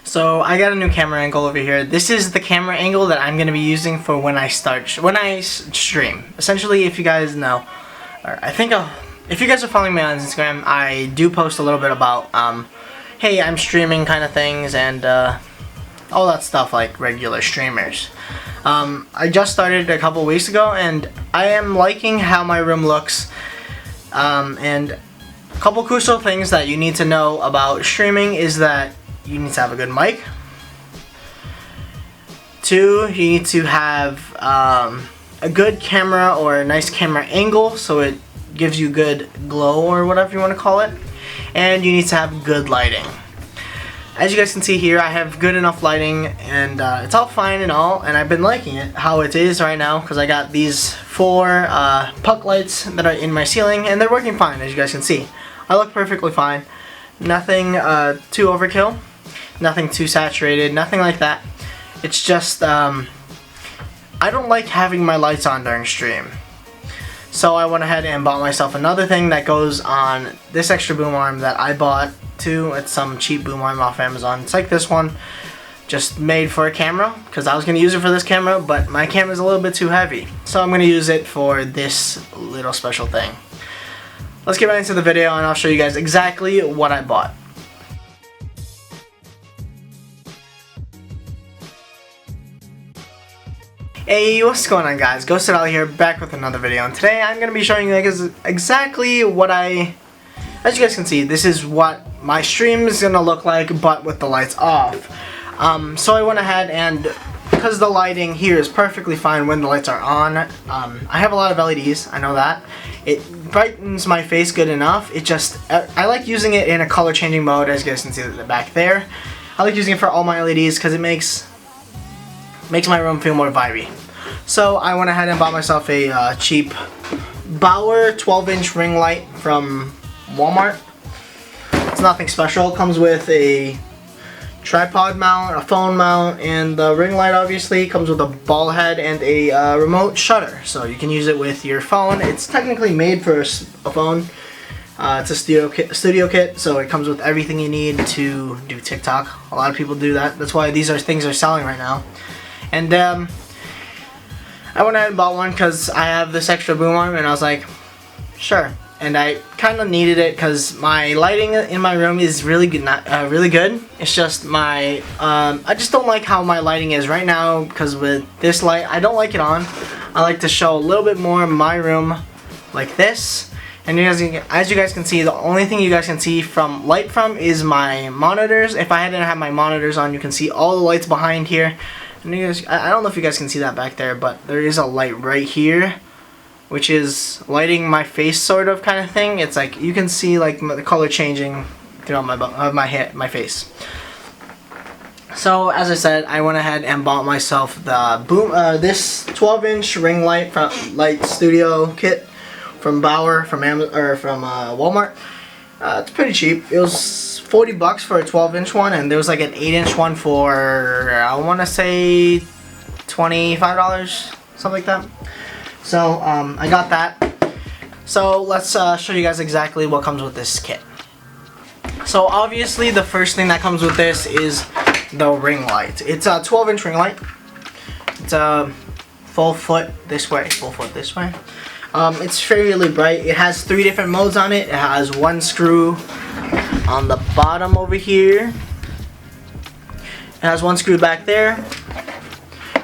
So I got a new camera angle over here. This is the camera angle that I'm going to be using for when I stream. Essentially, if you guys know, or if you guys are following me on Instagram, I do post a little bit about, hey, I'm streaming kind of things and all that stuff like regular streamers. I just started a couple weeks ago and I am liking how my room looks. And a couple crucial things that you need to know about streaming is that you need to have a good mic. 2, you need to have a good camera or a nice camera angle so it gives you good glow or whatever you want to call it. And you need to have good lighting. As you guys can see here, I have good enough lighting and it's all fine and all, and I've been liking it how it is right now because I got these 4 puck lights that are in my ceiling and they're working fine, as you guys can see. I look perfectly fine. Nothing too overkill, nothing too saturated, nothing like that. It's just I don't like having my lights on during stream. So I went ahead and bought myself another thing that goes on this extra boom arm that I bought too. It's some cheap boom arm off Amazon. It's like this one, just made for a camera because I was going to use it for this camera, but my camera is a little bit too heavy. So I'm going to use it for this little special thing. Let's get right into the video and I'll show you guys exactly what I bought. Hey, what's going on, guys? Socal here, back with another video, and today I'm going to be showing you guys exactly what as you guys can see, this is what my stream is going to look like, but with the lights off. So I went ahead and, because the lighting here is perfectly fine when the lights are on, I have a lot of LEDs, I know that. It brightens my face good enough. It just, I like using it in a color changing mode, as you guys can see back there. I like using it for all my LEDs because it makes my room feel more vibey. So I went ahead and bought myself a cheap Bauer 12-inch ring light from Walmart. It's nothing special. It comes with a tripod mount, a phone mount, and the ring light obviously comes with a ball head and a remote shutter. So you can use it with your phone. It's technically made for a phone. It's a studio kit, so it comes with everything you need to do TikTok. A lot of people do that. That's why these things are selling right now. And I went ahead and bought one because I have this extra boom arm, and I was like, sure. And I kind of needed it because my lighting in my room is really good. Really good. It's just I just don't like how my lighting is right now because with this light, I don't like it on. I like to show a little bit more of my room like this. And as you guys can see, the only thing you guys can see from light from is my monitors. If I didn't have my monitors on, you can see all the lights behind here. And you guys, I don't know if you guys can see that back there, but there is a light right here, which is lighting my face, sort of kind of thing. It's like you can see like the color changing throughout my face. So as I said, I went ahead and bought myself the this 12-inch ring light from light studio kit from Bauer from Walmart. It's pretty cheap. It was $40 for a 12-inch one, and there was like an 8-inch one for I want to say $25, something like that. So I got that. So let's show you guys exactly what comes with this kit. So obviously the first thing that comes with this is the ring light. It's a 12-inch ring light. It's a full foot this way. It's fairly bright. It has 3 different modes on it. It has 1 screw on the bottom over here. It has 1 screw back there.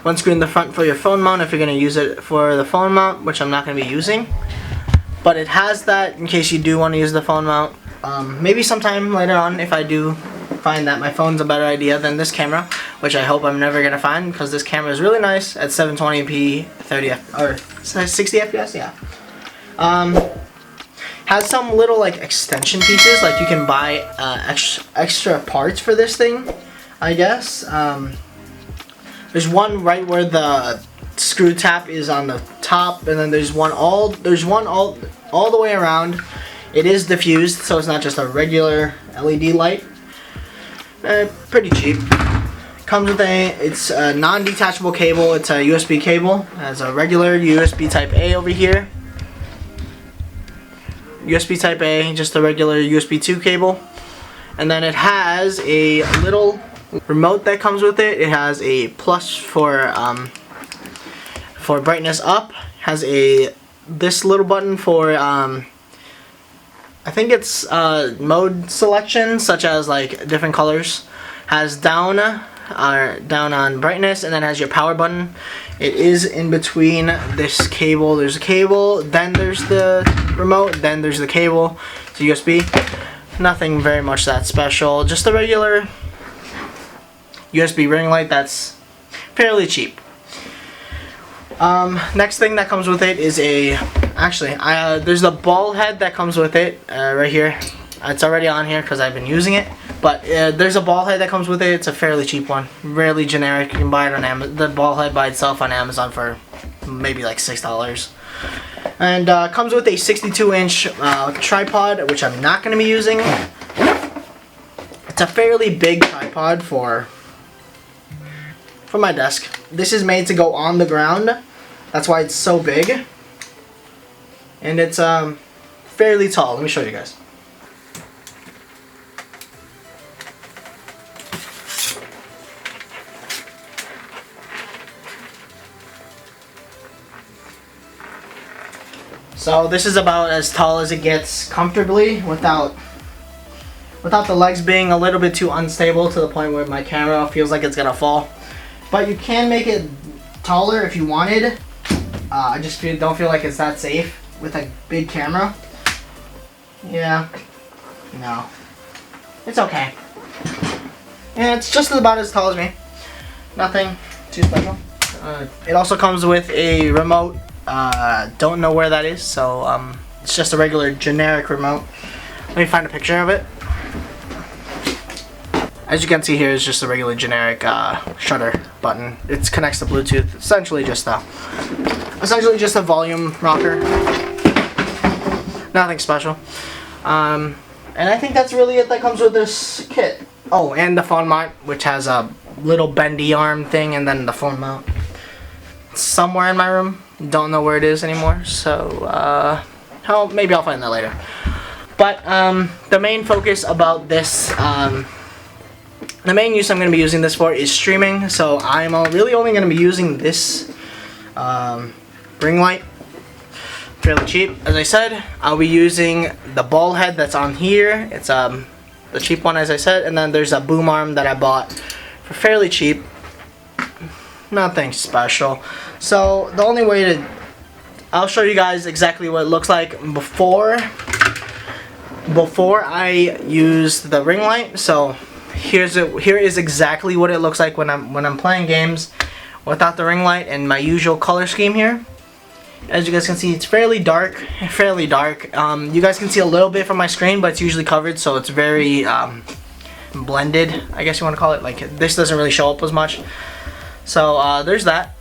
1 screw in the front for your phone mount if you're going to use it for the phone mount, which I'm not going to be using. But it has that in case you do want to use the phone mount. Maybe sometime later on if I do find that my phone's a better idea than this camera, which I hope I'm never going to find because this camera is really nice at 720p, 60 FPS, yeah. Has some little like extension pieces, like you can buy extra parts for this thing, I guess. There's one right where the screw tap is on the top, and then there's one all the way around. It is diffused, so it's not just a regular LED light. Pretty cheap. Comes with it's a non-detachable cable. It's a USB cable. It has a regular USB Type A over here. USB Type A, just a regular USB 2 cable. And then it has a little remote that comes with it. It has a plus for brightness up. Has this little button for I think it's mode selection, such as like different colors. Has down on brightness, and then has your power button. It is in between this cable. There's a cable, then there's the remote, then there's the cable. So USB. Nothing very much that special. Just a regular USB ring light that's fairly cheap. Next thing that comes with it is there's the ball head that comes with it right here. It's already on here because I've been using it, but there's a ball head that comes with it. It's a fairly cheap one, really generic. You can buy it on Amazon. The ball head by itself on Amazon for maybe like $6, and comes with a 62-inch tripod, which I'm not going to be using. It's a fairly big tripod for my desk. This is made to go on the ground. That's why it's so big. And it's fairly tall. Let me show you guys. So this is about as tall as it gets comfortably without the legs being a little bit too unstable to the point where my camera feels like it's gonna fall. But you can make it taller if you wanted. I just don't feel like it's that safe with a big camera. Yeah, no, it's okay. And it's just about as tall as me. Nothing too special. It also comes with a remote. Don't know where that is, so it's just a regular generic remote. Let me find a picture of it. As you can see here, is just a regular generic shutter button. It connects to Bluetooth. Essentially just a volume rocker. Nothing special. And I think that's really it that comes with this kit. Oh, and the phone mount, which has a little bendy arm thing, and then the phone mount. It's somewhere in my room. Don't know where it is anymore. So maybe I'll find that later. But the main focus about this. The main use I'm going to be using this for is streaming, so I'm really only going to be using this ring light. Fairly cheap. As I said, I'll be using the ball head that's on here. It's the cheap one, as I said, and then there's a boom arm that I bought for fairly cheap. Nothing special. So the only way I'll show you guys exactly what it looks like before I use the ring light. So here is exactly what it looks like when I'm playing games without the ring light and my usual color scheme here. As you guys can see, it's fairly dark. You guys can see a little bit from my screen, but it's usually covered, so it's very blended, I guess you want to call it. Like, this doesn't really show up as much. So there's that.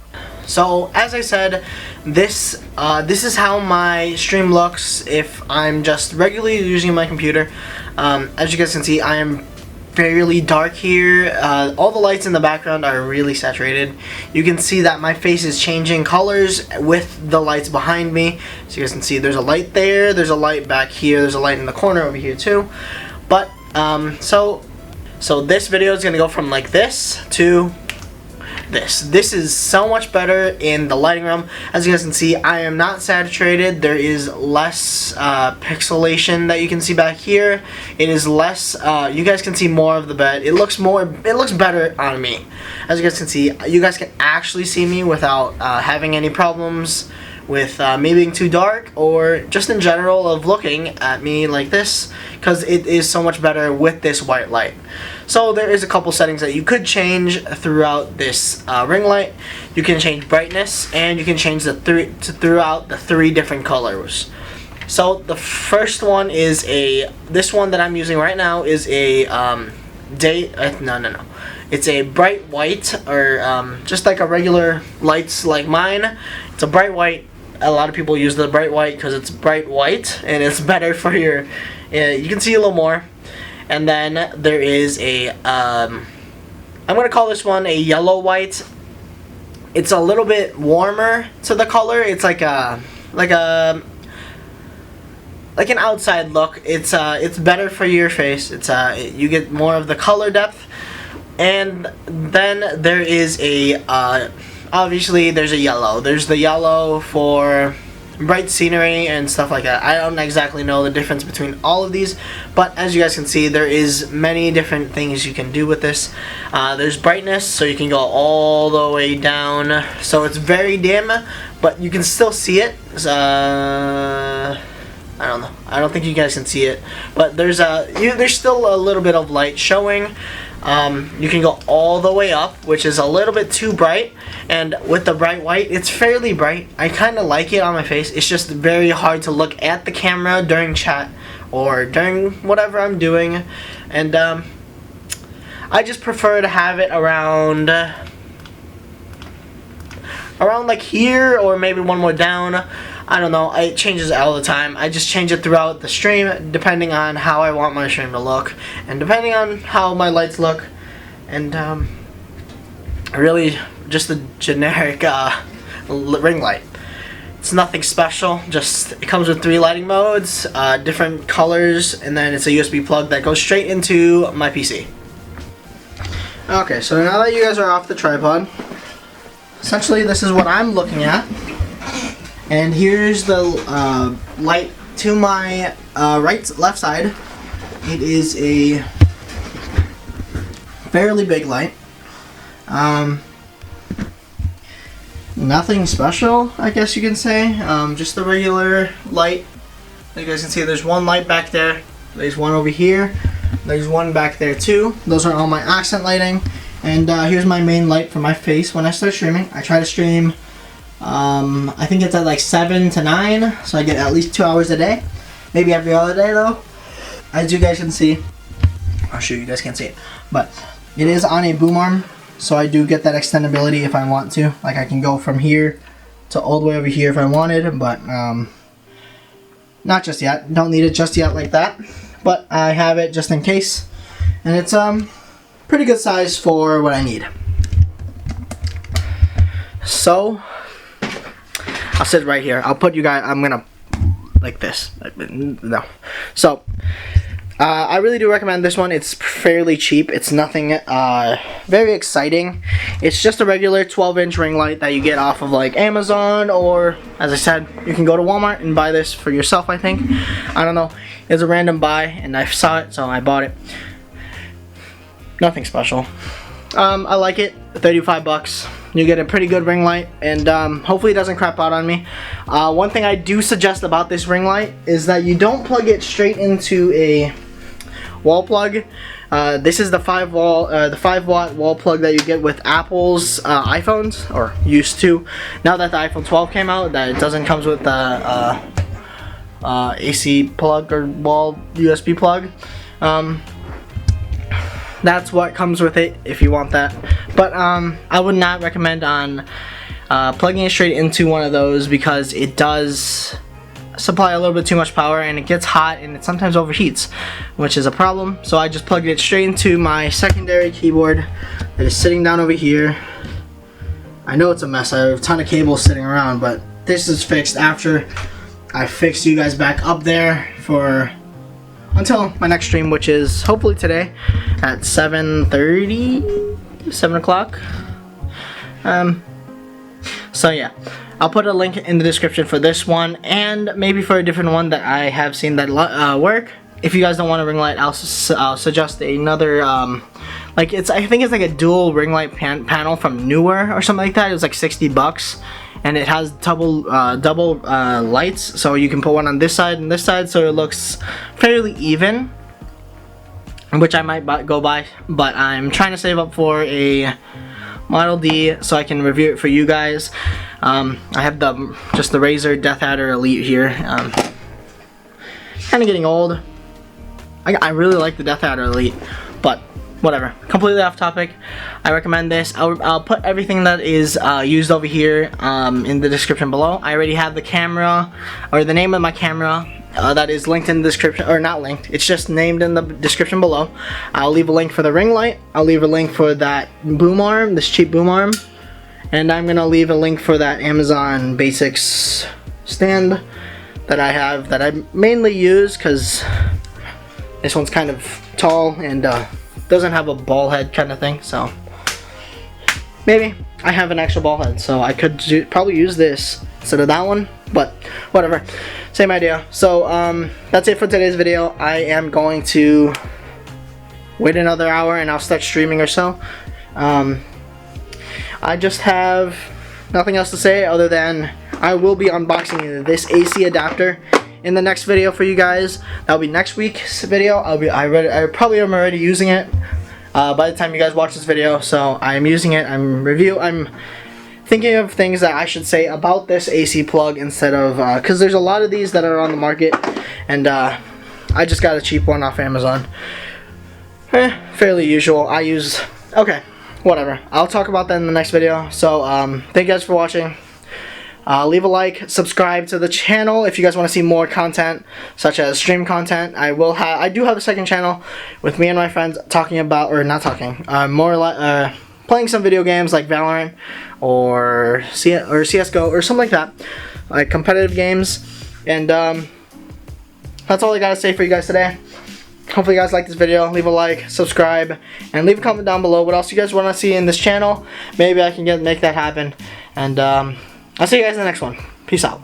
So as I said, this is how my stream looks if I'm just regularly using my computer. As you guys can see, I am fairly dark here. All the lights in the background are really saturated. You can see that my face is changing colors with the lights behind me. So you guys can see there's a light there, there's a light back here, there's a light in the corner over here too. But so this video is gonna go from like this to this. This is so much better in the lighting room. As you guys can see, I am not saturated. There is less pixelation that you can see back here. It is less, you guys can see more of the bed. It looks better on me. As you guys can see, you guys can actually see me without having any problems with me being too dark, or just in general of looking at me like this, because it is so much better with this white light. So there is a couple settings that you could change throughout this ring light. You can change brightness, and you can change throughout the 3 different colors. So the first one is this one that I'm using right now is a it's a bright white, or just like a regular lights like mine. It's a bright white. A lot of people use the bright white because it's bright white and it's better for your, you can see a little more. And then there is a, I'm going to call this one a yellow white. It's a little bit warmer to the color. It's like an outside look. It's better for your face. You get more of the color depth. And then there is a obviously there's a yellow. There's the yellow for bright scenery and stuff like that. I don't exactly know the difference between all of these, but as you guys can see, there is many different things you can do with this. There's brightness, so you can go all the way down, so it's very dim, but you can still see it. I don't know. I don't think you guys can see it, but there's still a little bit of light showing. You can go all the way up, which is a little bit too bright, and with the bright white, it's fairly bright. I kind of like it on my face. It's just very hard to look at the camera during chat or during whatever I'm doing, and I just prefer to have it around like here, or maybe one more down. I don't know, it changes all the time. I just change it throughout the stream depending on how I want my stream to look and depending on how my lights look, and really just a generic ring light. It's nothing special, just it comes with 3 lighting modes, different colors, and then it's a USB plug that goes straight into my PC. Okay, so now that you guys are off the tripod, essentially this is what I'm looking at. And here's the light to my left side. It is a fairly big light. Nothing special, I guess you can say. Just a regular light. You guys can see there's one light back there. There's one over here. There's one back there too. Those are all my accent lighting. And here's my main light for my face when I start streaming. I try to stream, I think it's at like 7 to 9, so I get at least 2 hours a day. Maybe every other day though. As you guys can see, I'll show you guys can't see it, but it is on a boom arm, so I do get that extendability if I want to. Like I can go from here to all the way over here if I wanted, but not just yet. Don't need it just yet like that, but I have it just in case, and it's pretty good size for what I need. So I'll sit right here. I'll put you guys, I'm gonna like this. No. So I really do recommend this one. It's fairly cheap. It's nothing very exciting. It's just a regular 12-inch ring light that you get off of like Amazon, or as I said, you can go to Walmart and buy this for yourself, I think. I don't know. It's a random buy and I saw it, so I bought it. Nothing special. I like it. 35 bucks. You get a pretty good ring light, and hopefully it doesn't crap out on me. One thing I do suggest about this ring light is that you don't plug it straight into a wall plug. This is the 5 watt wall plug that you get with Apple's iPhones, or used to. Now that the iPhone 12 came out, that it doesn't comes with the AC plug or wall USB plug. That's what comes with it if you want that, but I would not recommend on plugging it straight into one of those, because it does supply a little bit too much power and it gets hot and it sometimes overheats, which is a problem. So I just plugged it straight into my secondary keyboard that is sitting down over here. I know it's a mess. I have a ton of cables sitting around, but this is fixed after I fixed you guys back up there for until my next stream, which is hopefully today at 7:30, 7 o'clock. So yeah, I'll put a link in the description for this one, and maybe for a different one that I have seen that work. If you guys don't want a ring light, I'll suggest another, like I think it's like a dual ring light panel from Newer or something like that. It was like 60 bucks. And it has double lights, so you can put one on this side and this side, so it looks fairly even, which I might go buy, but I'm trying to save up for a Model D so I can review it for you guys. I have just the Razer Death Adder Elite here. Kind of getting old. I really like the Death Adder Elite, but whatever, completely off topic. I recommend this. I'll put everything that is used over here in the description below. I already have the camera, or the name of my camera, that is linked in the description, or not linked, it's just named in the description below. I'll leave a link for the ring light. I'll leave a link for that boom arm, this cheap boom arm, and I'm gonna leave a link for that Amazon Basics stand that I have, that I mainly use because this one's kind of tall and doesn't have a ball head kind of thing, so maybe I have an extra ball head, so I could probably use this instead of that one, but whatever, same idea. So that's it for today's video. I am going to wait another hour and I'll start streaming or so. I just have nothing else to say other than I will be unboxing this AC adapter in the next video for you guys. That'll be next week's video. I probably am already using it by the time you guys watch this video, so I'm using it. I'm thinking of things that I should say about this AC plug instead of because there's a lot of these that are on the market, and I just got a cheap one off Amazon. Fairly usual. Okay, whatever. I'll talk about that in the next video. So thank you guys for watching. Leave a like, subscribe to the channel if you guys want to see more content, such as stream content. I do have a second channel with me and my friends talking about, or not talking, more like playing some video games like Valorant or CS:GO or something like that, like competitive games. And that's all I gotta say for you guys today. Hopefully you guys like this video. Leave a like, subscribe, and leave a comment down below what else you guys want to see in this channel. Maybe I can make that happen. And I'll see you guys in the next one. Peace out.